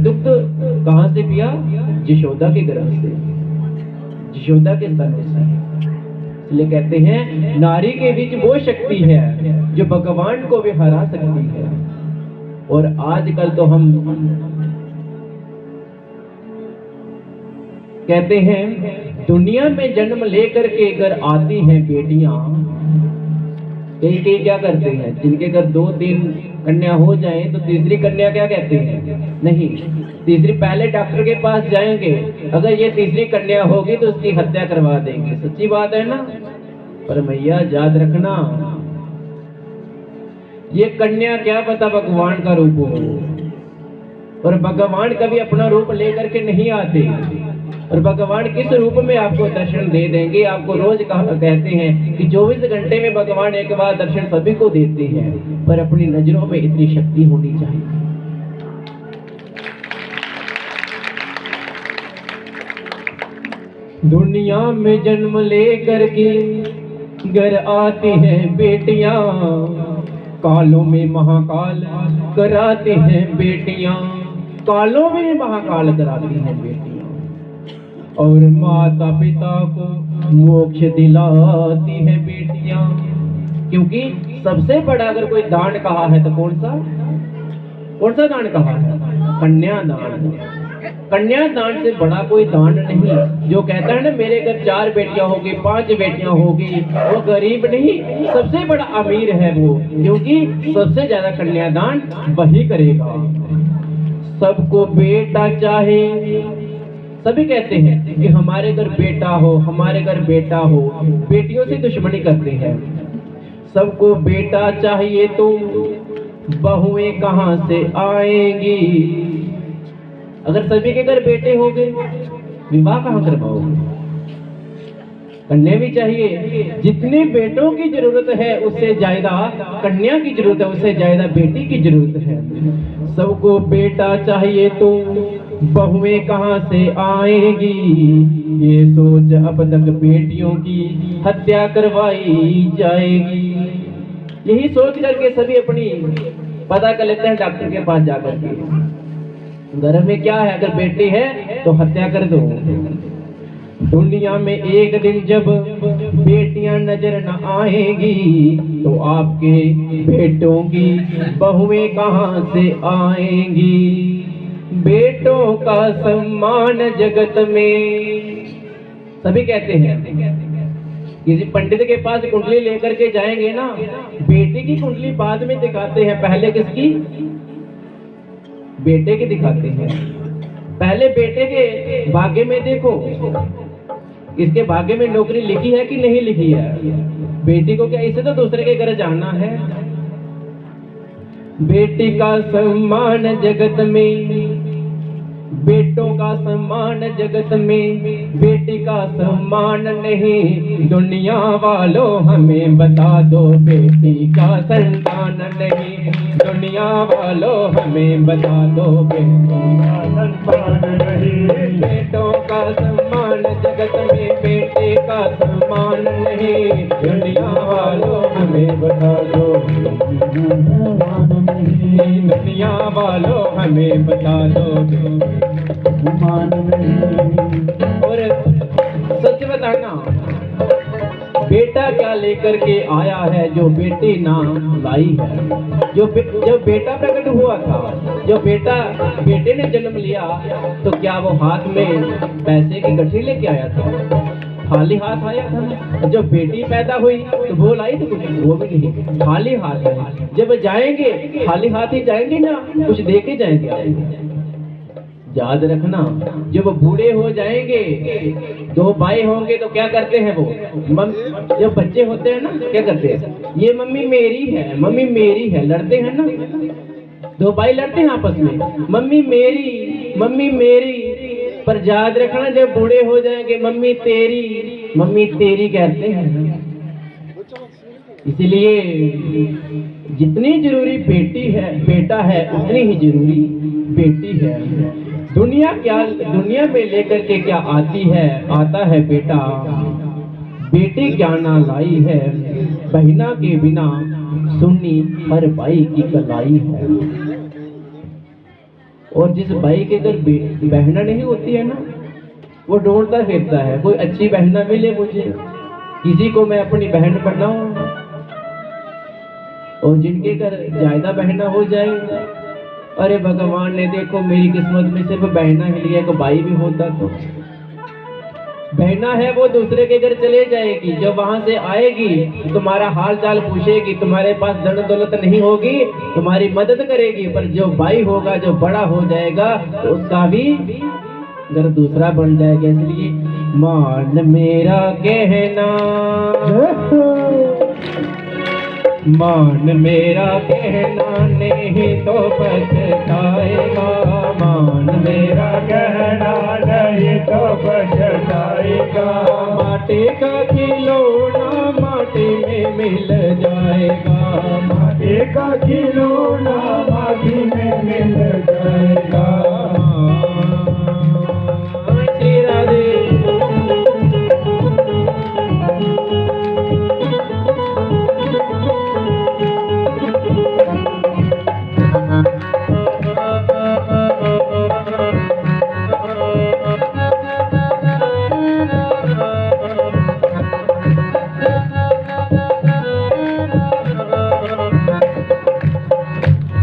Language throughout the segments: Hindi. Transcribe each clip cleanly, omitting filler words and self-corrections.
दुग्ध कहाँ से पिया? यशोदा के गर्भ से, यशोदा के स्तन से। इसलिए कहते हैं नारी के बीच वो शक्ति है जो भगवान को भी हरा सकती है। और आजकल तो हम कहते हैं दुनिया में जन्म लेकर के घर आती हैं बेटियां, कई क्या करते हैं, जिनके घर 2-3 कन्या हो जाए तो तीसरी कन्या क्या कहते हैं? नहीं, तीसरी पहले डॉक्टर के पास जाएंगे, अगर ये तीसरी कन्या होगी तो उसकी हत्या करवा देंगे। सच्ची बात है ना? पर मैया याद रखना, ये कन्या क्या पता भगवान का रूप हो, और भगवान कभी अपना रूप लेकर के नहीं आते। और भगवान किस रूप में आपको दर्शन दे देंगे? आपको रोज कहते हैं कि 24 घंटे में भगवान एक बार दर्शन सभी को देते हैं, पर अपनी नजरों में इतनी शक्ति होनी चाहिए। दुनिया में जन्म लेकर के घर आती हैं बेटियां, कालों में महाकाल कराती हैं बेटियां, कालों में महाकाल कराती हैं बेटियां, और माता पिता को मोक्ष दिलाती है बेटियां। क्योंकि सबसे बड़ा अगर कोई दान कहा है तो कौन सा दान कहा है? कन्यादान। कन्यादान से बड़ा कोई दान नहीं। जो कहता है ना मेरे घर 4 बेटियां होगी, 5 बेटियां होगी, वो गरीब नहीं, सबसे बड़ा अमीर है वो, क्योंकि सबसे ज्यादा कन्यादान वही करेगा। सबको बेटा चाहे, सभी कहते हैं कि हमारे घर बेटा हो, हमारे घर बेटा हो, बेटियों से दुश्मनी करते हैं। सबको बेटा चाहिए तो बहुएं कहां से आएंगी? अगर सभी के घर बेटे हो गए, विवाह कहां करवाओगे? कन्या भी चाहिए। जितने बेटों की जरूरत है उससे ज्यादा कन्या की जरूरत है, उससे ज्यादा बेटी की जरूरत है। सबको बेटा चाहिए तो बहुएं कहां से आएगी? ये सोच अब तक बेटियों की हत्या करवाई जाएगी। यही सोच करके सभी अपनी पता कर लेते हैं डॉक्टर के पास जाकर के, घर में क्या है, अगर बेटी है तो हत्या कर दो। दुनिया में एक दिन जब बेटियां नजर न आएगी तो आपके बेटों की बहुएं कहां से आएंगी? बेटों का सम्मान जगत में, सभी कहते हैं किसी पंडित के पास कुंडली लेकर के जाएंगे ना, बेटे की कुंडली बाद में दिखाते हैं, पहले किसकी? बेटे की दिखाते हैं। पहले बेटे के भाग्य में देखो, इसके भाग्य में नौकरी लिखी है कि नहीं लिखी है। बेटी को क्या इसे तो दूसरे के घर जाना है? बेटी का सम्मान जगत में, बेटों का सम्मान जगत में, बेटी का सम्मान नहीं। दुनिया वालों हमें बता दो, बेटी का संतान नहीं। दुनिया वालों हमें बता दो, बेटी का संतान नहीं। बेटों का सम्मान जगत में, बेटे का सम्मान नहीं। दुनिया वालों हमें बता दो, दुनिया वालों हमें बता दो। और सच बताना, बेटा क्या लेकर के आया है जो बेटी ना लाई है? जब बेटा प्रकट हुआ था, जो बेटे ने जन्म लिया, तो क्या वो हाथ में पैसे की गठरी लेके आया था? खाली हाथ आया था? जब बेटी पैदा हुई तो वो लाई तो कुछ, वो भी नहीं, खाली हाथ है। जब जाएंगे खाली हाथ ही जाएंगे ना, कुछ दे के जाएंगे। याद रखना, जब बूढ़े हो जाएंगे, 2 भाई होंगे तो क्या करते हैं वो? जब बच्चे होते हैं ना, क्या करते हैं? ये मम्मी मेरी है, मम्मी मेरी है, लड़ते हैं ना, 2 भाई लड़ते हैं आपस में, मम्मी मेरी, मम्मी मेरी। पर याद रखना, जब बूढ़े हो जाएंगे मम्मी तेरी कहते हैं। इसलिए जितनी जरूरी बेटा है उतनी ही जरूरी बेटी है। दुनिया में लेकर के क्या आता है बेटा, बेटी क्या ना लाई है। बहिना के बिना सुन्नी हर भाई की कलाई है। और जिस भाई के घर बहना नहीं होती है ना, वो ढूंढता फिरता है कोई अच्छी बहना मिले मुझे, किसी को मैं अपनी बहन बनाऊं। और जिनके घर ज्यादा बहना हो जाए, अरे भगवान ने देखो मेरी किस्मत में सिर्फ बहना ही लिया, तो भाई भी होता तो। बहना है वो दूसरे के घर चले जाएगी, जब वहां से आएगी तुम्हारा हाल चाल पूछेगी, तुम्हारे पास धन दौलत नहीं होगी, तुम्हारी मदद करेगी, पर जो भाई होगा जो बड़ा हो जाएगा तो उसका भी घर दूसरा बन जाएगा। इसलिए मान मेरा कहना, मान मेरा कहना नहीं तो पछताएगा, मान मेरा कहना नहीं तो पछताएगा। माटी का खिलौना माटी में मिल जाएगा, माटी का खिलौना माटी में मिल जाएगा। श्री राधे।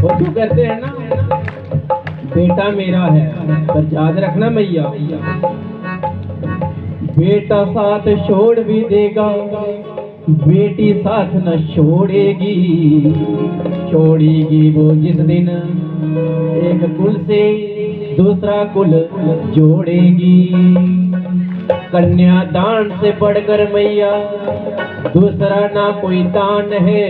वो कहते हैं ना बेटा मेरा है, पर याद रखना मैया, बेटा साथ छोड़ भी देगा, बेटी साथ न छोड़ेगी। छोड़ेगी वो जिस दिन एक कुल से दूसरा कुल जोड़ेगी। कन्यादान से बढ़कर मैया दूसरा ना कोई दान है,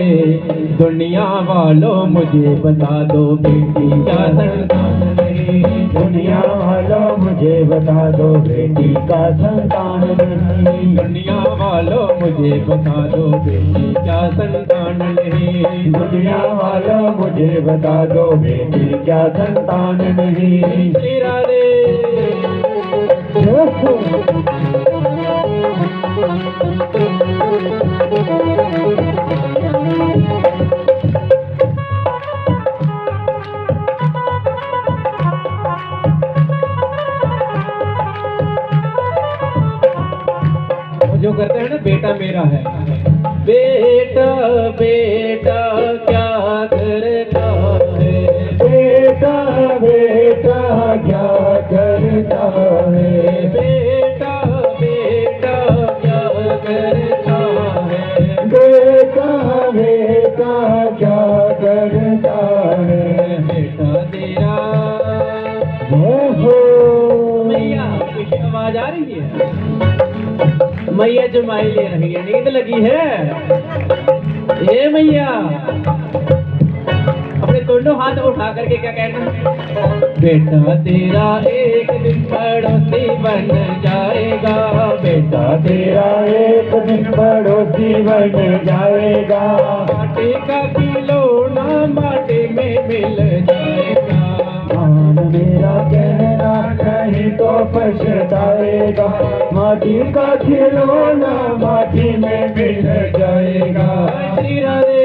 दुनिया वालों मुझे बता दो बेटी का संतान नहीं। दुनिया वालों मुझे बता दो बेटी का संतान नहीं। दुनिया वालों मुझे बता दो बेटी का संतान नहीं। दुनिया वालों मुझे बता दो बेटी का संतान नहीं। श्री राधे। जो करते हैं ना बेटा मेरा है, बेटा बेटा क्या करता है, बेटा बेटा क्या करता है, बेटा बेटा क्या करता है, बेटा बेटा क्या करता है। बेटा तेरा हो मैया, पीछे आवाज आ रही है, मैया जुमाई ले रही है, नींद लगी है। ये मैया अपने दोनों हाथ उठा करके क्या कहना, बेटा तेरा एक दिन पड़ोसी बन जाएगा, बेटा तेरा एक दिन पड़ोसी बन जाएगा। माटी का खिलौना माटी में मिल जाएगा। मान मेरा कहना नहीं तो पछताएगा, माटी का खिलौना माटी में मिल जाएगा। श्री राधे।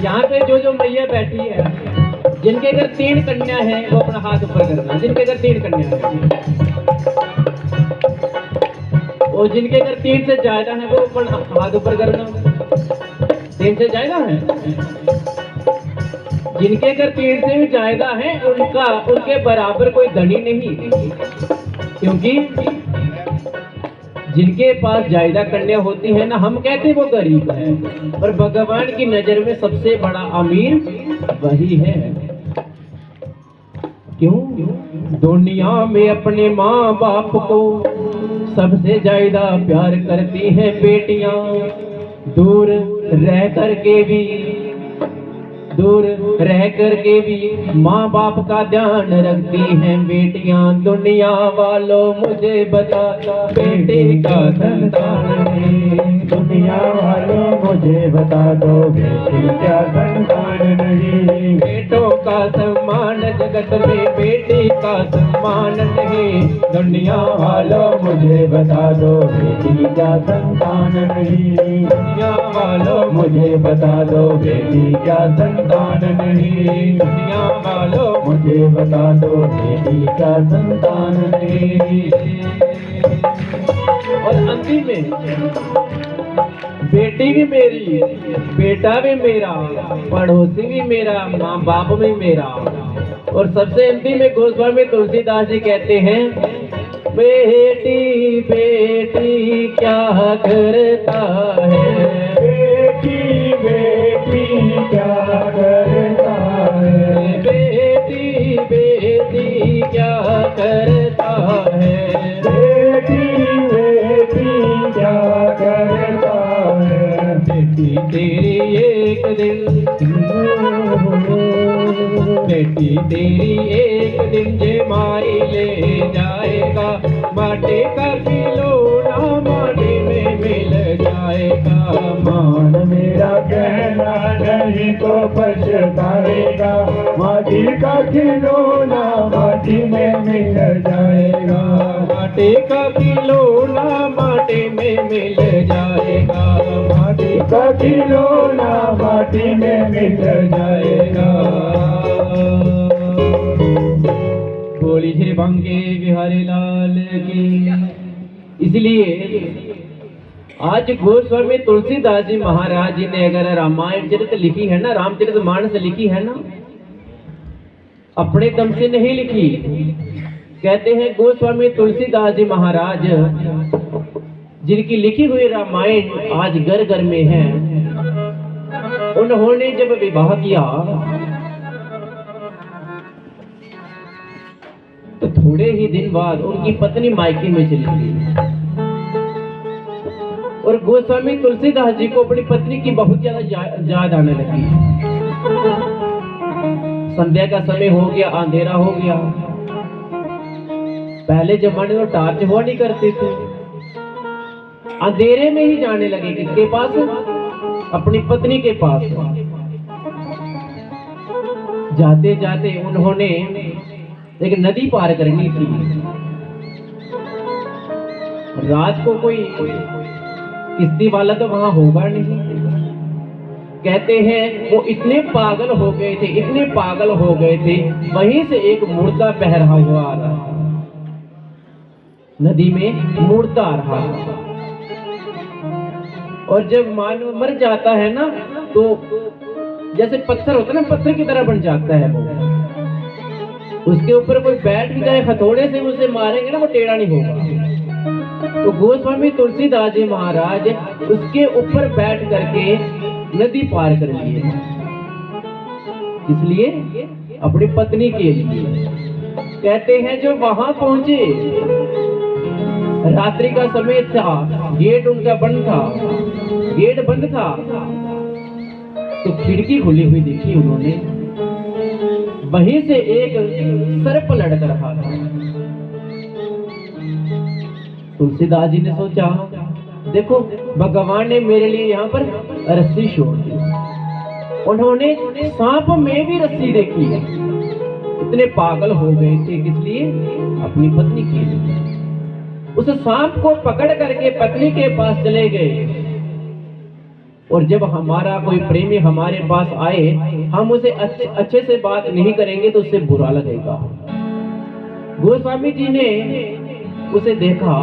यहाँ पे जो मैया बैठी है, जिनके घर 3 कन्या है वो अपना हाथ ऊपर करना, जिनके घर 3 कन्या है, और जिनके घर 3 से ज्यादा है वो अपना हाथ ऊपर करना। 3 से ज्यादा है, जिनके घर 3 से भी ज्यादा है उनके बराबर कोई धनी नहीं, क्योंकि जिनके पास ज्यादा कन्या होती है ना, हम कहते वो गरीब है, पर भगवान की नजर में सबसे बड़ा अमीर वही है। क्यों? दुनिया में अपने माँ बाप को सबसे ज्यादा प्यार करती हैं बेटियां, दूर रह करके भी दूर रह करके भी माँ बाप का ध्यान रखती हैं बेटियां। दुनिया वालों मुझे बता बेटे का संतान नहीं, दुनिया वालों मुझे बता दो बेटी क्या संतान नहीं। बेटों का सम्मान जगत में बेटी का सम्मान नहीं। दुनिया वालों मुझे बता दो बेटी क्या संतान नहीं। दुनिया वालों मुझे बता दो बेटी क्या संतान नहीं। दुनिया वालों मुझे बता दो बेटी क्या संतान नहीं। और अंतिम में बेटी भी मेरी, बेटा भी मेरा, पड़ोसी भी मेरा, माँ बाप भी मेरा। और सबसे अंतिम में गोस्वामी तुलसीदास जी कहते हैं, बेटी बेटी क्या करता है, बेटी बेटी क्या करता है। बेटी बेटी क्या करता है, बेटी बेटी क्या करता है। बेटी तेरी एक दिन, बेटी तेरी एक दिन जमाई ले जाएगा। माटी का खिलौना माटी में मिल जाएगा। मान मेरा कहना नहीं तो पछताएगा। माटी का खिलौना माटी में मिल जाएगा। माटी का खिलौना माटी में मिल जाएगा। माटी का खिलौना माटी में मिल जाएगा। बोली श्री बंगे बिहारी लाल की। इसलिए आज गोस्वामी तुलसीदास जी महाराज जी ने अगर रामायण चरित लिखी है ना, रामचरित मानस लिखी है ना, अपने दम से नहीं लिखी। कहते हैं गोस्वामी तुलसीदास जी महाराज जिनकी लिखी हुई रामायण आज घर घर में है, उन्होंने जब विवाह किया तो थोड़े ही दिन बाद उनकी पत्नी मायके में चली गई। और गोस्वामी तुलसीदास जी को अपनी पत्नी की बहुत ज्यादा याद आने लगी। संध्या का समय हो गया, अंधेरा हो गया। पहले जमाने में टार्च हुआ नहीं करते थे, अंधेरे में ही जाने लगे। किसके पास? अपनी पत्नी के पास। जाते जाते उन्होंने एक नदी पार करनी थी। रात को कोई किश्ती वाला तो वहां होगा नहीं। कहते हैं वो इतने पागल हो गए थे, इतने पागल हो गए थे, वहीं से एक मुर्दा बह रहा हुआ आ रहा, नदी में मुर्दा आ रहा। और जब मानव मर जाता है ना, तो जैसे पत्थर होता है ना, पत्थर की तरह बन जाता है वो। उसके ऊपर कोई बैठ भी जाए, हथौड़े से उसे मारेंगे ना, वो टेढ़ा नहीं होगा। तो गोस्वामी तुलसीदास जी महाराज उसके ऊपर बैठ करके नदी पार कर लिए। इसलिए अपनी पत्नी के लिए। कहते हैं जो वहां पहुंचे, रात्रि का समय था, गेट उनका बंद था, गेट बंद था, तो खिड़की खुली हुई देखी उन्होंने। वहीं से एक सर्प लड़क रहा था। तुलसीदास जी ने सोचा, देखो भगवान ने मेरे लिए यहाँ पर रस्सी छोड़ दी। उन्होंने सांप में भी रस्सी देखी। इतने पागल हो गए थे, किस लिए? अपनी पत्नी के लिए। उस सांप को पकड़ करके पत्नी के पास चले गए। और जब हमारा कोई प्रेमी हमारे पास आए, हम उसे अच्छे से बात नहीं करेंगे तो उससे बुरा लगेगा। गोस्वामी जी ने उसे देखा,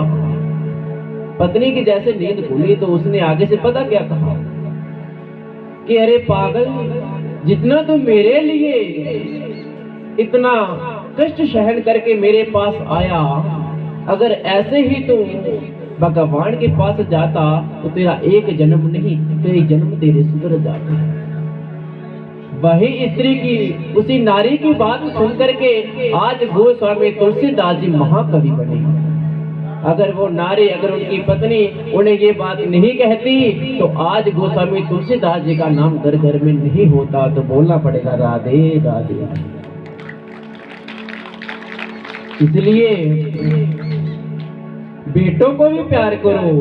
पत्नी की जैसे नींद खुली तो उसने आगे से पता क्या कहा कि अरे पागल, जितना तुम मेरे लिए इतना कष्ट सहन करके मेरे पास आया, अगर ऐसे ही तुम भगवान के पास जाता तो तेरा एक जन्म नहीं, कई जन्म तेरे सुधर जाते। वही स्त्री की, उसी नारी की बात सुन करके आज गोस्वामी तुलसीदास जी महाकवि बने। अगर वो नारी, अगर उनकी पत्नी उन्हें ये बात नहीं कहती तो आज गोस्वामी तुलसीदास जी का नाम घर घर में नहीं होता। तो बोलना पड़ेगा राधे राधे। इसलिए बेटों को भी प्यार करो,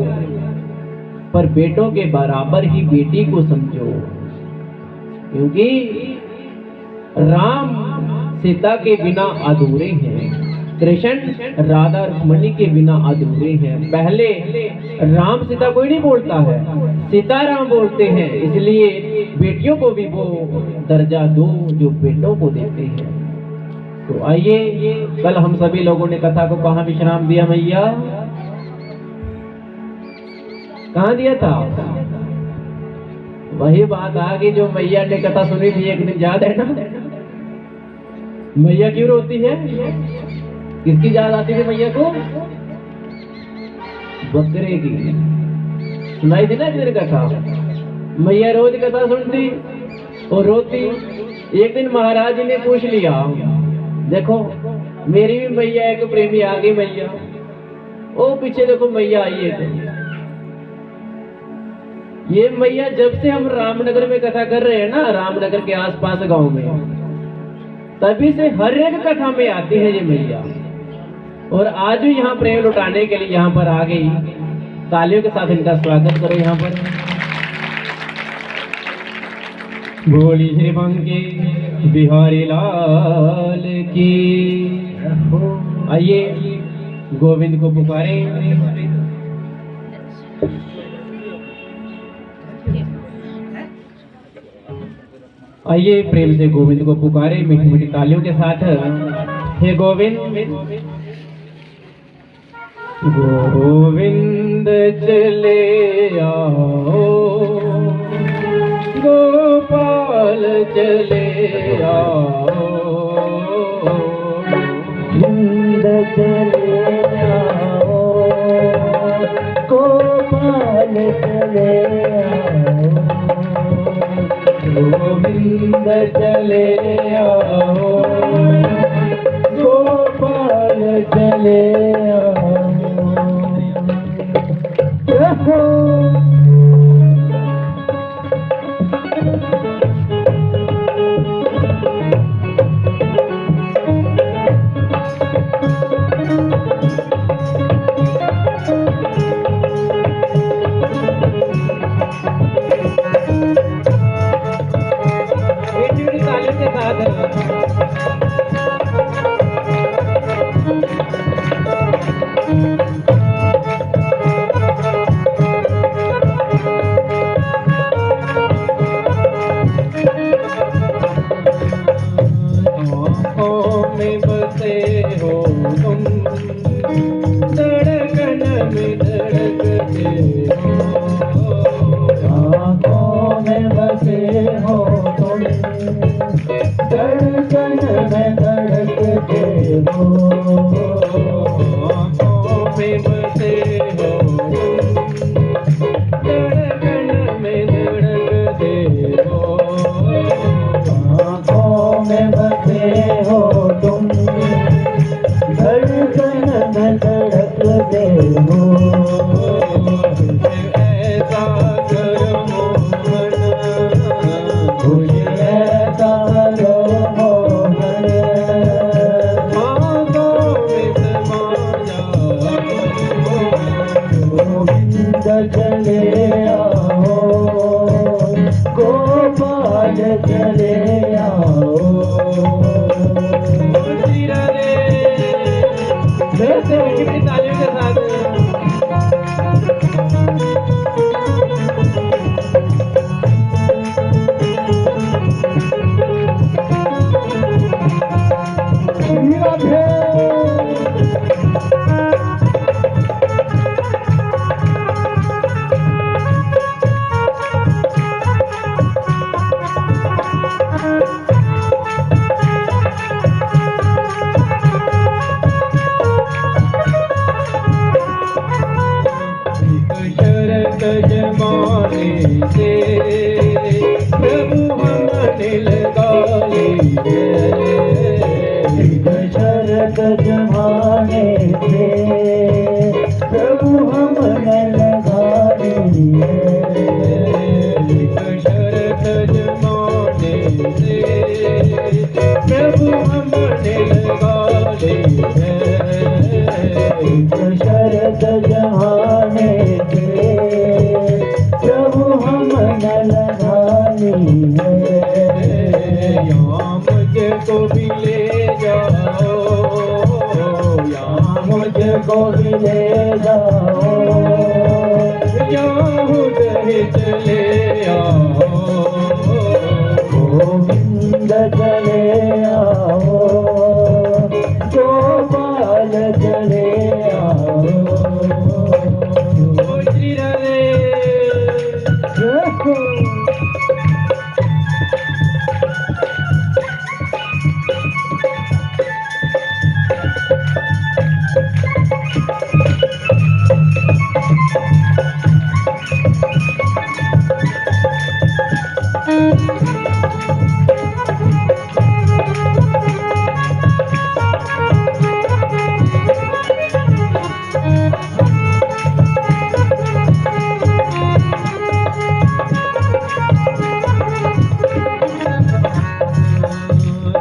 पर बेटों के बराबर ही बेटी को समझो, क्योंकि राम सीता के बिना अधूरे हैं, कृष्ण राधा रुक्मणी के बिना अधूरे हैं। पहले राम सीता कोई नहीं बोलता है, सीताराम बोलते हैं। इसलिए बेटियों को भी वो दर्जा दो जो बेटों को देते हैं। तो आइए, कल हम सभी लोगों ने कथा को कहाँ विश्राम दिया मैया? कहाँ दिया था? वही बात आ गई जो मैया ने कथा सुनी थी एक दिन, याद है ना? मैया क्यों रोती है? किसकी याद आती थी मैया को? बकरे की। सुनाई थी ना एक दिन कथा? मैया रोज कथा सुनती और रोती। एक दिन महाराज ने पूछ लिया, देखो मेरी भी मैया एक प्रेमी आ गई मैया, ओ पीछे देखो मैया आई है। ये मैया जब से हम रामनगर में कथा कर रहे हैं ना, रामनगर के आसपास गांव में, तभी से हर एक कथा में आती है ये मैया। और आज भी यहाँ प्रेम लुटाने के लिए यहाँ पर आ गई। तालियों के साथ इनका स्वागत करो यहाँ पर। बोली श्री बंके बिहारी लाल की। आइए गोविंद को पुकारें। आइए प्रेम से गोविंद को पुकारे मीठी मीठी तालियों के साथ। हे गोविंद, गोविंद चले आओ, गोपाल चले आओ, गोविंद चले आओ, गोपाल चले आओ, गोविंद चले आओ, गोपाल चले आओ। भी ले जाओ, यहूद हित ले आओ, गोविंद चले आओ, गोपाल चले आओ। ओ श्री राधे।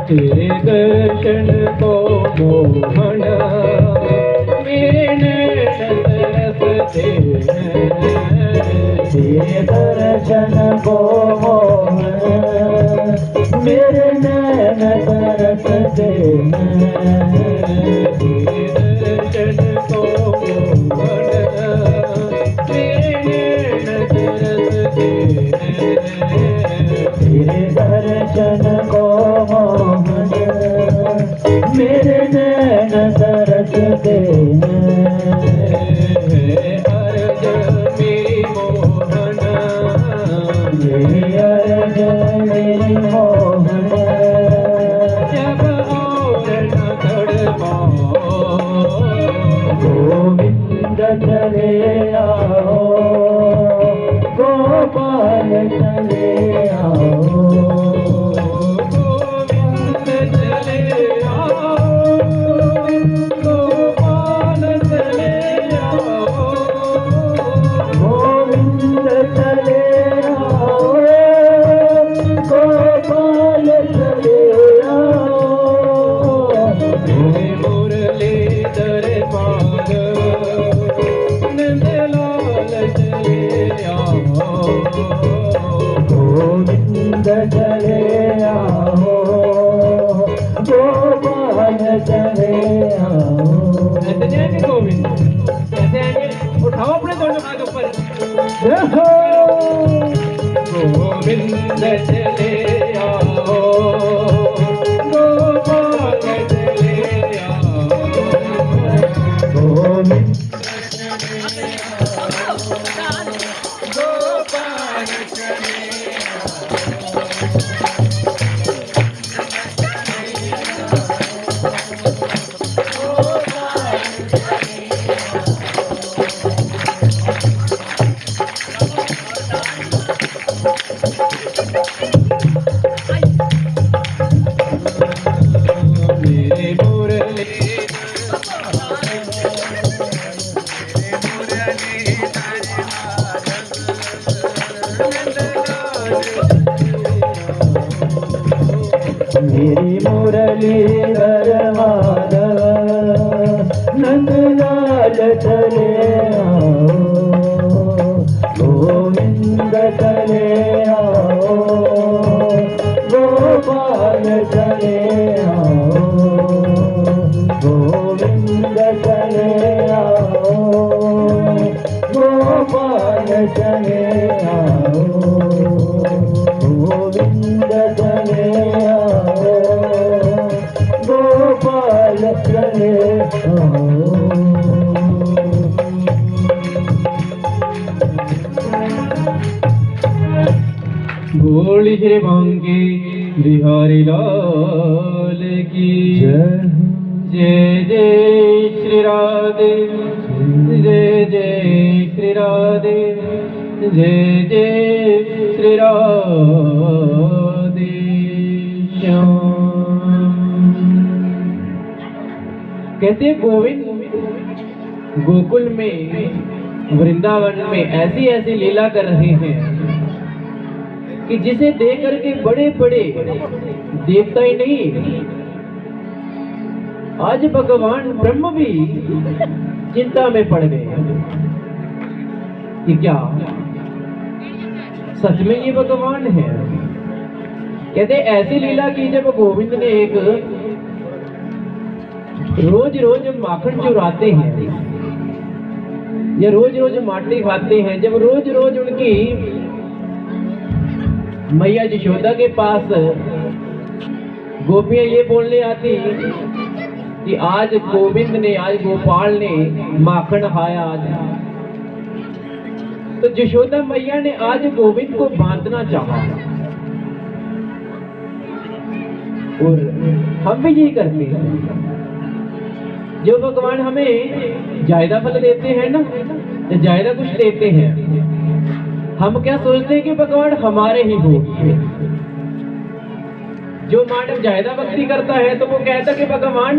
तेरे दर्शन को मोहन मेरे नैन तरसते हैं, तेरे दर्शन को मोहन मेरे नैन तरसते हैं। तेरे दर्शन को मोहन मेरे नैन तरसते हैं, तेरे दर्शन को मोहन मेरे नैन तरसते हैं। अर्ज मेरी मोहन, मेरी अर्ज मेरी मोहन, जब और न तड़पाओ, गोविंद चले आओ, गोपाल चले आओ, गोविंद चले आओ, गोपाल चले आओ, गोविंद चले आओ, गोपाल चले आओ। हे मुरलीधर माधव नंदलाल चले आओ, गोविंद चले आओ, गोपाल चले आओ। ऐसे जाएंगे गोविंद, ऐसे आएंगे, उठाओ अपने दोनों हाथ ऊपर, गोविंद चले आओ, गोपाल चले आओ, गोविंद गोपाल चले मेरे मुरली मेरी मुरलीधर माधव नंदलाल चले आओ, गोविंद चले आओ, गोपाल चले आओ, गोविंद चले आओ, गोपाल चले आओ, गोविंद चले आओ, गोपाल चले आओ। बोल श्री भांगे बिहारी लाल की जय जय श्री राधे, जय जय श्री राधे, जय जय श्री राधे श्याम। कहते गोविंद गोकुल में वृंदावन में ऐसी ऐसी लीला कर रहे हैं कि जिसे देख करके बड़े बड़े देवता ही नहीं, आज भगवान ब्रह्म भी चिंता में पड़ गए कि क्या सच में ये भगवान है। कहते ऐसी लीला की जब गोविंद ने एक रोज रोज माखन चुराते हैं ये रोज रोज माटी खाते हैं। जब रोज रोज उनकी मैया यशोदा के पास गोपियां ये बोलने आती कि आज गोविंद ने, आज गोपाल ने माखन खाया आज, तो यशोदा मैया ने आज गोविंद को बांधना चाहा। और हम भी यही करते हैं। जो भगवान हमें ज्यादा फल देते हैं ना, ज्यादा कुछ देते हैं, हम क्या सोचते हैं कि भगवान हमारे ही हो। जो मानव ज्यादा भक्ति करता है तो वो कहता है कि भगवान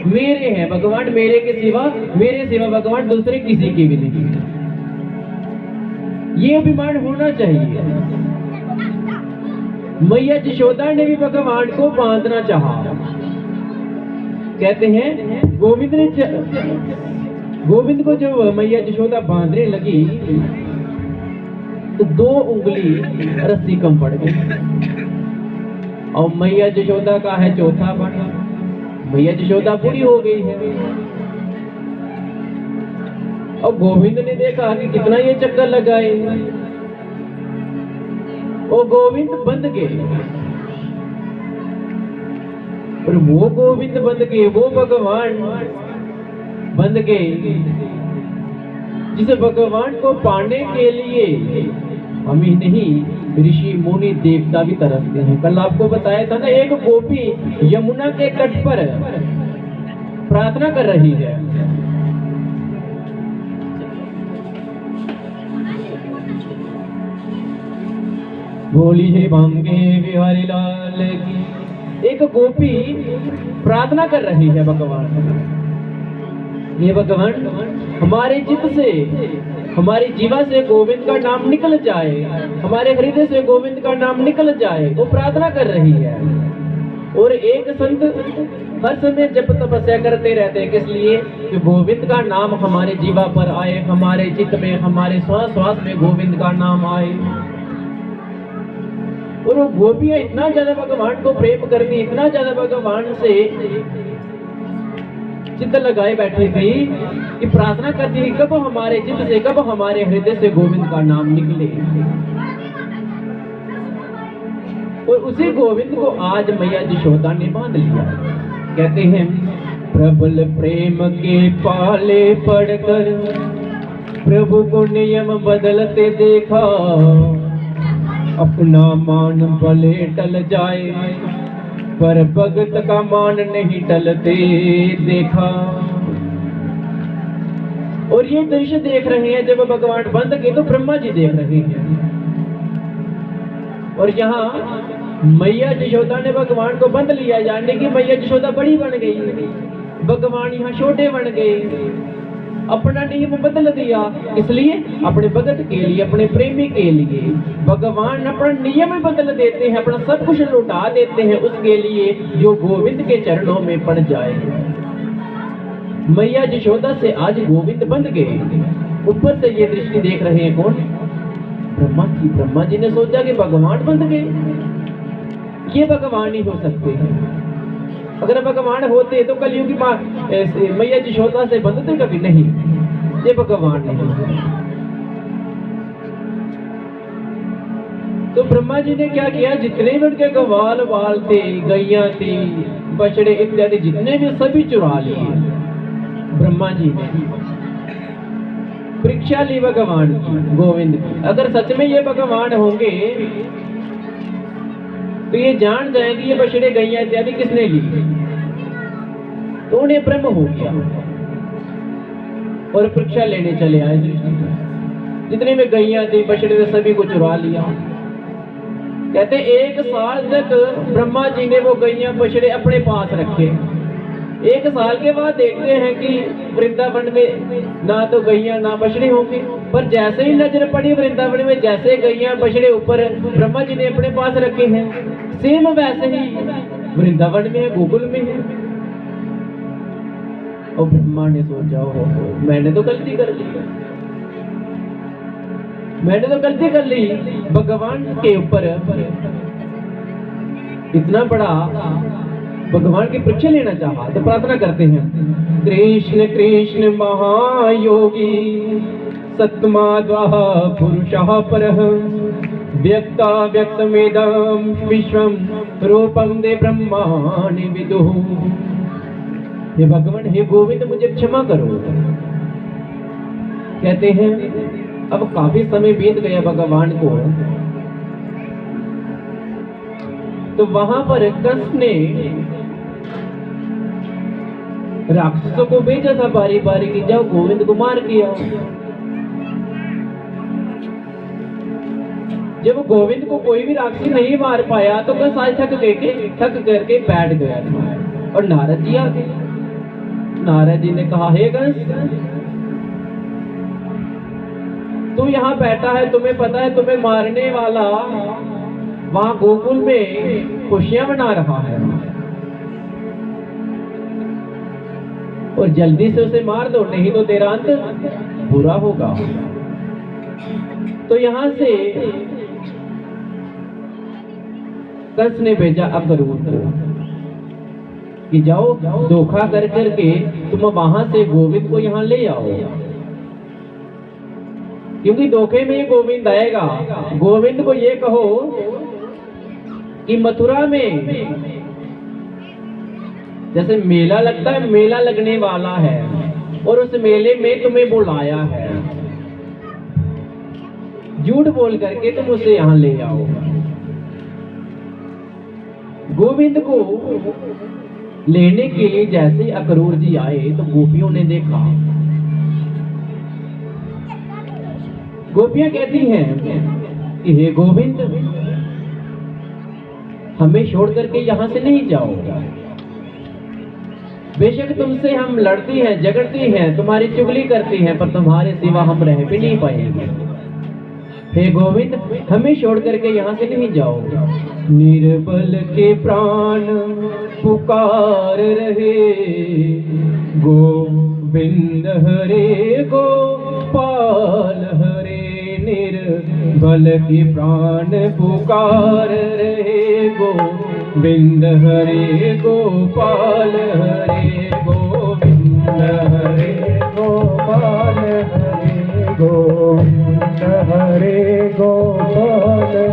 मेरे हैं, भगवान मेरे के सिवा, मेरे सिवा भगवान दूसरे किसी की भी नहीं। ये अभिमान होना चाहिए। मैया यशोदा ने भी भगवान को बांधना चाहा। कहते हैं गोविंद को जब मैया यशोदा बांधने लगी तो 2 उंगली रस्सी कम पड़ गई और मैया यशोदा का है चौथा बना। मैया यशोदा पूरी हो गई है और गोविंद ने देखा कि कितना ये चक्कर लगाए, वो गोविंद बंध गए। और वो गोविंद बंध गए, वो भगवान बंध गए जिसे भगवान को पाने के लिए हम ही नहीं, ऋषि मुनि देवता भी तरसते हैं। कल आपको बताया था ना, एक गोपी यमुना के तट पर प्रार्थना कर रही है। बोली है बांके बिहारी लाल की। एक गोपी प्रार्थना कर रही है भगवान, ये भगवान हमारे चित्त से, हमारी जीवा से गोविंद का नाम निकल जाए, हमारे हृदय से गोविंद का नाम निकल जाए। वो प्रार्थना कर रही है। और एक संत हर समय जप तपस्या करते रहते हैं, किस लिए? कि गोविंद का नाम हमारे जीवा पर आए, हमारे चित्त में, हमारे श्वास श्वास में गोविंद का नाम आए। और वो गोपियां इतना ज्यादा भगवान को प्रेम करती, इतना ज्यादा भगवान से चित्त लगाए बैठी थी कि प्रार्थना करती थी कब हमारे चित्त से, कब हमारे हृदय से गोविंद का नाम निकले। और उसी गोविंद को आज मैया यशोदा ने बांध लिया। कहते हैं प्रबल प्रेम के पाले पड़कर प्रभु को नियम बदलते देखा, अपना मान भले टल जाए पर भगत का मान नहीं टलते देखा। और ये दृश्य देख रहे हैं, जब भगवान बंध गए तो ब्रह्मा जी देख रहे हैं। और यहाँ मैया यशोदा ने भगवान को बंध लिया, जानने की मैया यशोदा बड़ी बन गई, भगवान यहाँ छोटे बन गए। अपना नियम बदल दिया, इसलिए अपने भगत के लिए, अपने प्रेमी के लिए भगवान अपना नियम बदल देते हैं, अपना सब कुछ लुटा देते हैं उसके लिए जो गोविंद के चरणों में पड़ जाए। मैया यशोदा से आज गोविंद बंध गए। ऊपर से ये दृष्टि देख रहे हैं कौन? ब्रह्मा जी। ब्रह्मा जी ने सोचा कि भगवान बंध गए, ये भगवान ही हो सकते हैं। अगर भगवान होते तो कलयुग की मैया यशोदा से बंधते कभी नहीं, ये भगवान नहीं। तो ब्रह्मा जी ने क्या किया? जितने भी उनके ग्वाल बाल थे, गैया थी, बछड़े इत्यादि जितने भी, सभी चुरा लिए ब्रह्मा जी ने। परीक्षा ली भगवान की, गोविंद की। अगर सच में ये भगवान होंगे तो ये जान जाएंगे ये बछड़े गैया इत्यादि किसने ली, तो उन्हें ब्रह्म हो गया। और परीक्षा लेने चले आए। जितने में गैया थी, बछड़े थे, सभी को चुरा लिया। कहते 1 साल तक ब्रह्मा जी ने वो गैया बछड़े अपने पास रखे। 1 साल के बाद देखते हैं कि वृंदावन में ना तो गैया ना बछड़े होंगे, पर जैसे ही नजर पड़ी वृंदावन में, जैसे गैया बछड़े ऊपर ब्रह्मा जी ने अपने पास रखे हैं, सेम वैसे ही वृंदावन में है, गोकुल में है। और ब्रह्मा ने सोचा हो मैंने तो गलती कर ली, मैंने तो गलती कर ली। भगवान के ऊपर इतना बड़ा भगवान की परीक्षा लेना चाहा तो प्रार्थना करते हैं, कृष्ण कृष्ण महायोगी सत्माद्वाह पुरुषः परः व्यक्ता व्यक्तमेदं विश्वं रूपं दे ब्रह्माणि विदुः। हे भगवान, हे गोविंद, मुझे क्षमा करो। कहते हैं अब काफी समय बीत गया भगवान को, तो वहां पर कंस ने राक्षसों को भेजा था बारी बारी कि जाओ गोविंद को मार किया। जब गोविंद को कोई भी राक्षस नहीं मार पाया तो कंस आज थक करके बैठ गया था। और नारद जी आ गए। नारद जी ने कहा, हे कंस, तू यहाँ बैठा है, तुम्हें पता है तुम्हें मारने वाला वहां गोकुल में खुशियां मना रहा है, और जल्दी से उसे मार दो, नहीं तो तेरा अंत बुरा होगा। तो यहां से कंस ने भेजा अक्रूर को कि जाओ धोखा कर करके तुम वहां से गोविंद को यहाँ ले आओ, क्योंकि धोखे में गोविंद आएगा। गोविंद को ये कहो कि मथुरा में जैसे मेला लगता है, मेला लगने वाला है और उस मेले में तुम्हें बुलाया है, झूठ बोल करके तुम उसे यहाँ ले आओ। गोविंद को लेने के लिए जैसे अक्रूर जी आए तो गोपियों ने देखा, गोपियां कहती हैं कि हे गोविंद, हमें छोड़ करके यहाँ से नहीं जाओ। बेशक तुमसे हम लड़ती हैं, झगड़ती हैं, तुम्हारी चुगली करती हैं, पर तुम्हारे सिवा हम रह भी नहीं पाएंगे। हे गोविंद, हमें छोड़ करके यहाँ से नहीं जाओ। निर्बल के प्राण पुकार रहे, गोविंद हरे गोपाल हरे। निर्बल के प्राण पुकार रहे, गोविंद हरे गोपाल हरे। गोविंद हरे गोपाल हरे, गोविंद हरे गोपाल हरे।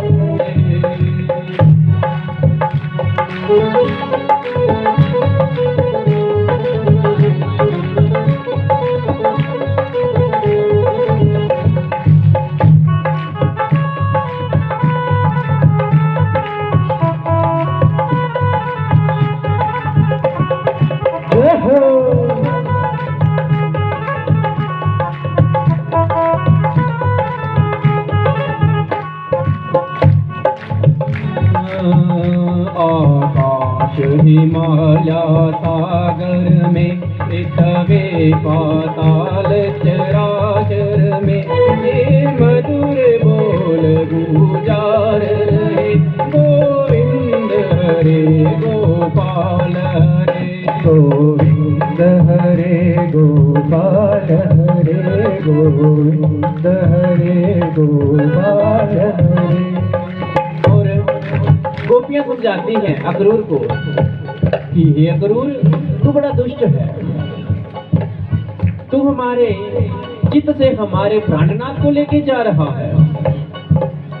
हिमालय सागर में, पृथ्वी पाताल चराचर में, ये मधुर बोल गुजार रहे, गोविंद हरे गोपाल हरे। गोविंद हरे गोपाल हरे, गोविंद हरे गोपाल हरे। गोपियां समझाती हैं अक्रूर को कि हे अक्रूर, तू बड़ा दुष्ट है, तू हमारे चित्त से हमारे प्राणनाथ को लेके जा रहा है।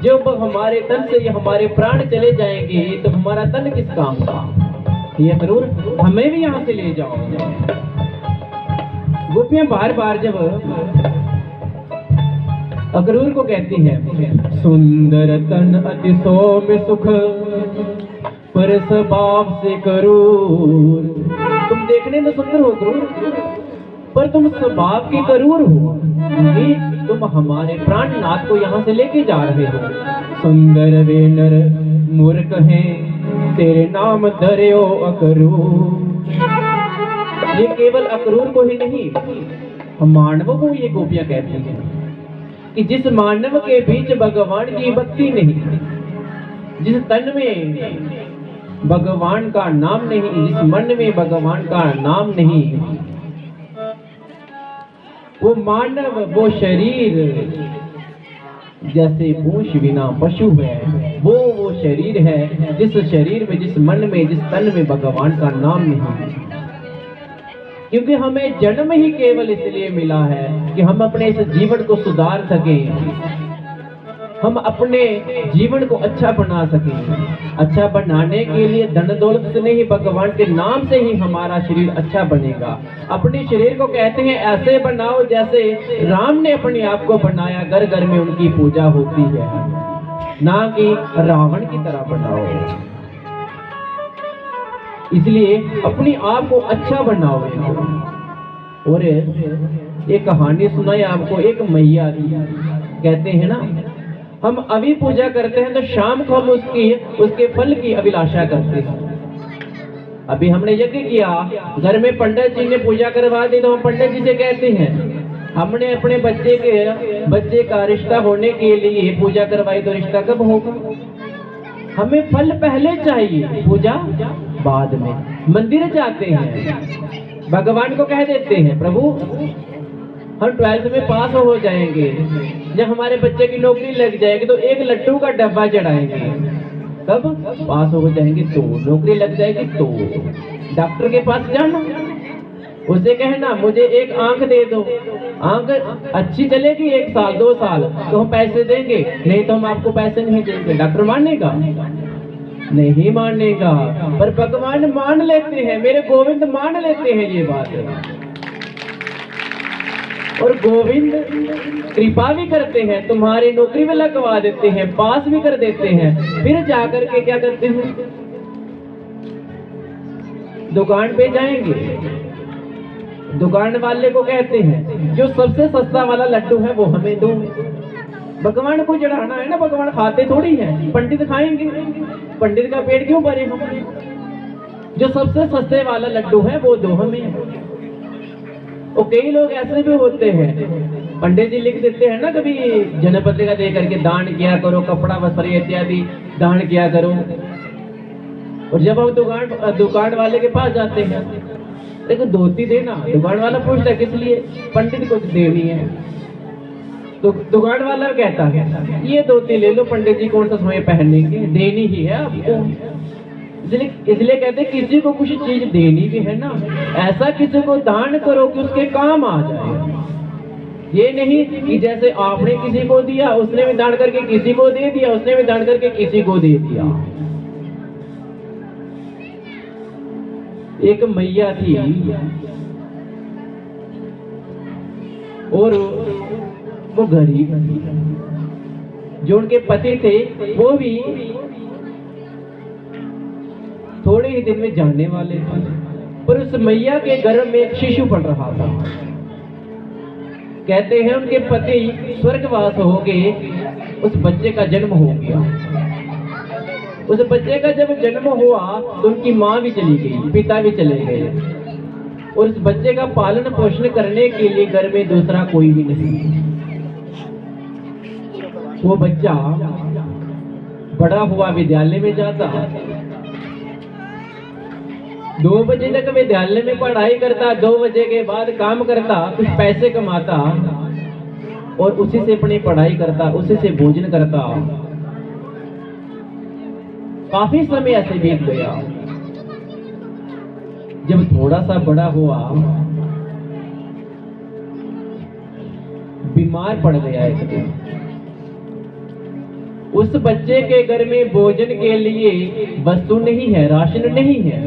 जब हमारे तन से हमारे प्राण चले जाएंगे तो हमारा तन किस काम का। हे अक्रूर, हमें भी यहाँ से ले जाओ। गोपियां बार बार जब अक्रूर को कहती है, सुंदर तन अति सौम्य सुख पर स्वभाव से करूर। तुम देखने में सुंदर हो अक्रूर, पर तुम स्वभाव के करूर हो, क्योंकि तुम हमारे प्राणनाथ को यहाँ से लेके जा रहे हो। सुंदर वे नर मूर्ख हैं, तेरे नाम धर्यो अक्रूर। ये केवल अक्रूर को ही नहीं, हम मानवों को ये गोपियां कहती हैं कि जिस मानव के बीच भगवान की भक्ति नहीं, जिस तन में भगवान का नाम नहीं, जिस मन में भगवान का नाम नहीं, वो मानव, वो शरीर जैसे पूंछ बिना पशु है, वो शरीर है जिस शरीर में, जिस मन में, जिस तन में भगवान का नाम नहीं। क्योंकि हमें जन्म ही केवल इसलिए मिला है कि हम अपने इस जीवन को सुधार सकें, हम अपने जीवन को अच्छा बना सकें। अच्छा बनाने के लिए धन दौलत से नहीं, भगवान के नाम से ही हमारा शरीर अच्छा बनेगा। अपने शरीर को कहते हैं ऐसे बनाओ जैसे राम ने अपने आप को बनाया, घर घर में उनकी पूजा होती है, ना कि रावण की तरह बनाओ। इसलिए अपने आप को अच्छा बनाओ। और एक कहानी सुनाई आपको, एक मैया थी। कहते हैं ना, हम अभी पूजा करते हैं तो शाम को हम उसके फल की अभिलाषा करते हैं। अभी हमने यज्ञ किया, घर में पंडित जी ने पूजा करवा दी, तो हम पंडित जी से कहते हैं हमने अपने बच्चे का रिश्ता होने के लिए पूजा करवाई, तो रिश्ता कब होगा? हमें फल पहले चाहिए, पूजा बाद में। मंदिर जाते हैं, भगवान को कह देते हैं प्रभु हम 12th में पास हो जाएंगे, जब हमारे बच्चे की नौकरी लग जाएगी तो एक लड्डू का डब्बा चढ़ाएंगे। कब पास हो जाएंगे तो, नौकरी लग जाएगी तो। डॉक्टर के पास जाना, उसे कहना मुझे एक आंख दे दो, आंख अच्छी चलेगी 1 साल 2 साल तो हम पैसे देंगे, नहीं तो हम आपको पैसे नहीं देंगे। डॉक्टर मानेगा? नहीं मानेगा। पर भगवान मान लेते हैं, मेरे गोविंद मान लेते हैं ये बात। और गोविंद कृपा भी करते हैं, तुम्हारी नौकरी में लगवा देते हैं, पास भी कर देते हैं। फिर जाकर के क्या करते हैं? दुकान पे जाएंगे, दुकान वाले को कहते हैं जो सबसे सस्ता वाला लड्डू है वो हमें दो। भगवान को चढ़ाना है ना, भगवान खाते थोड़ी है, पंडित खाएंगे, पंडित का पेट क्यों भरे हम? जो सबसे सस्ते वाला लड्डू है वो दो हमें। और कई लोग ऐसे भी होते हैं, पंडित जी लिख देते हैं ना कभी जनपत्रिका दे करके दान किया करो, कपड़ा वस्त्र इत्यादि दान किया करो। और जब हम दुकान वाले के पास जाते हैं, देखो धोती देना, दुकान वाला पूछता है किस लिए? पंडित को देनी है। तो दुकान वाला कहता है ये धोती ले लो, पंडित जी कौन सा समय पहनेंगे, देनी ही है आपको। इसलिए कहते हैं किसी को कुछ चीज देनी भी है ना, ऐसा किसी को दान करो कि उसके काम आ जाए। ये नहीं कि जैसे आपने किसी को दिया उसने भी दान करके किसी को दे दिया, उसने भी दान करके किसी को दे दिया। एक मैया थी और वो गरीब थी, जो उनके पति थे वो भी थोड़े ही दिन में जाने वाले थे। पर उस मैया के गर्भ में एक शिशु पल रहा था। कहते हैं उनके पति स्वर्गवास हो गए, उस बच्चे का जन्म हो गया। उस बच्चे का जब जन्म हुआ तो उनकी माँ भी चली गई, पिता भी चले गए, और उस बच्चे का पालन पोषण करने के लिए घर में दूसरा कोई भी नहीं। वो बच्चा बड़ा हुआ, विद्यालय में जाता, 2 बजे तक विद्यालय में पढ़ाई करता, 2 बजे के बाद काम करता, कुछ पैसे कमाता और उसी से अपनी पढ़ाई करता, उसी से भोजन करता। काफी समय ऐसे बीत गया। जब थोड़ा सा बड़ा हुआ, बीमार पड़ गया एक दिन। उस बच्चे के घर में भोजन के लिए वस्तु नहीं है, राशन नहीं है,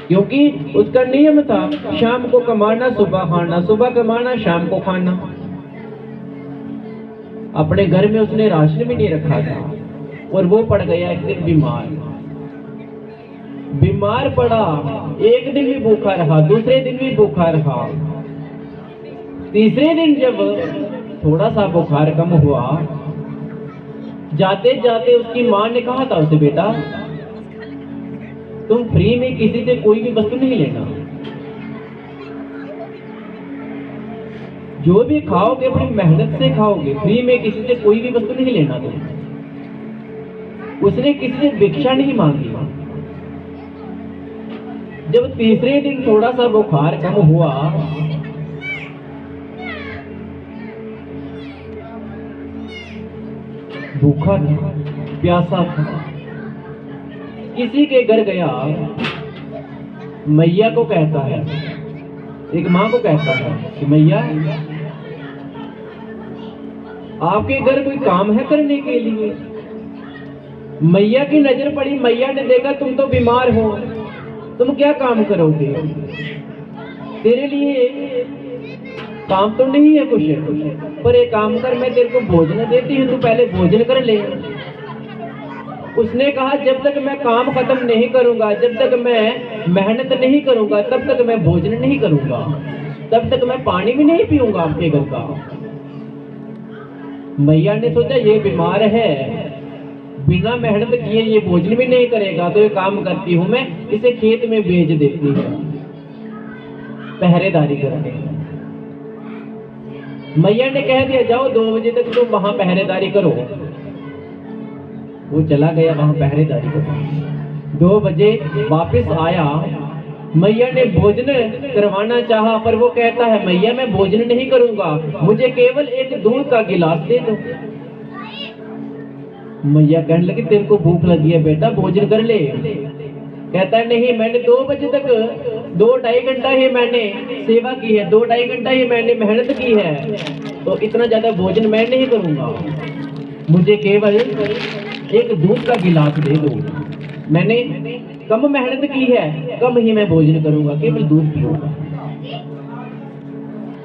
क्योंकि उसका नियम था शाम को कमाना सुबह खाना, सुबह कमाना शाम को खाना। अपने घर में उसने राशन भी नहीं रखा था और वो पड़ गया एक दिन बीमार पड़ा। एक दिन भी भूखा रहा, दूसरे दिन भी भूखा रहा, तीसरे दिन जब थोड़ा सा बुखार कम हुआ, जाते जाते उसकी माँ ने कहा था उसे, बेटा तुम फ्री में किसी से कोई भी वस्तु नहीं लेना, जो भी खाओगे अपनी मेहनत से खाओगे, फ्री में किसी से कोई भी वस्तु नहीं लेना तुम। उसने किसी से भिक्षा नहीं मांगी। जब तीसरे दिन थोड़ा सा बुखार कम हुआ भूखा था, प्यासा था। किसी के घर गया, मैया को कहता है, एक माँ को कहता है कि मैया, आपके घर कोई काम है करने के लिए? मैया की नजर पड़ी, मैया ने देखा तुम तो बीमार हो, तुम क्या काम करोगे? तेरे लिए काम तो नहीं है कुछ, पर एक काम कर, मैं तेरे को भोजन देती हूँ, तू पहले भोजन कर ले। उसने कहा जब तक मैं काम खत्म नहीं करूंगा, जब तक मैं मेहनत नहीं करूंगा, तब तक मैं भोजन नहीं करूंगा, तब तक मैं पानी भी नहीं पीऊंगा आपके घर का। मैया ने सोचा ये बीमार है, बिना मेहनत किए ये भोजन भी नहीं करेगा, तो ये काम करती हूं मैं, इसे खेत में भेज देती हूँ पहरेदारी करने। मैया ने कह दिया जाओ 2 बजे तक तुम वहां पहरेदारी करो। वो चला गया वहां पहरेदारी करने। 2 बजे वापस आया, मैया ने भोजन करवाना चाहा, पर वो कहता है मैया मैं भोजन नहीं करूंगा, मुझे केवल एक दूध का गिलास दे दो। मैया कहने लगी तेरे को भूख लगी है बेटा, भोजन कर ले। कहता है नहीं, मैंने 2 बजे तक 2-2.5 घंटा ही मैंने सेवा की है, 2-2.5 घंटा ही मैंने मेहनत की है, तो इतना ज्यादा भोजन मैं नहीं करूंगा, मुझे केवल एक दूध का गिलास दे दो। मैंने कम मेहनत की है, कम ही मैं भोजन करूंगा, केवल दूध पीऊंगा।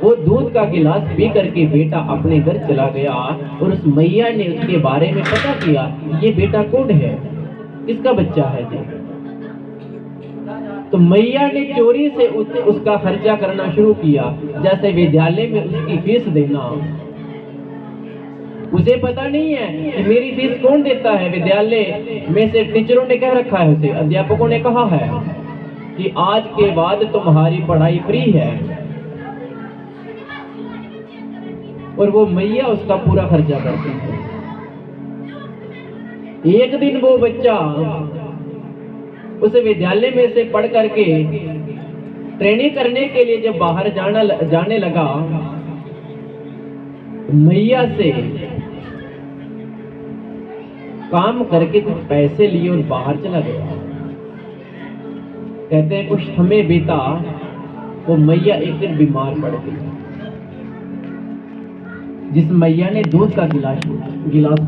वो दूध का गिलास पी करके बेटा अपने घर चला गया, और उस मैया ने उसके बारे में पता किया, ये बेटा कौन है, किसका बच्चा है ये। तो मैया ने चोरी से उसका खर्चा करना शुरू किया, जैसे विद्यालय में उसकी फीस देना। उसे पता नहीं है कि मेरी फीस कौन देता है, विद्यालय में से टीचरों ने कह रखा है, उसे अध्यापकों ने कहा है कि आज के बाद तुम्हारी पढ़ाई फ्री है, और वो मैया उसका पूरा खर्चा करती है। एक दिन वो बच्चा उस विद्यालय में से पढ़ करके ट्रेनिंग करने के लिए जब बाहर जाने लगा, मैया से काम करके कुछ पैसे लिए और बाहर चला गया। कहते हैं कुछ समय बीता, वो मैया एक दिन बीमार पड़ गई। जिस मैया ने दूध का गिलास पिलाया,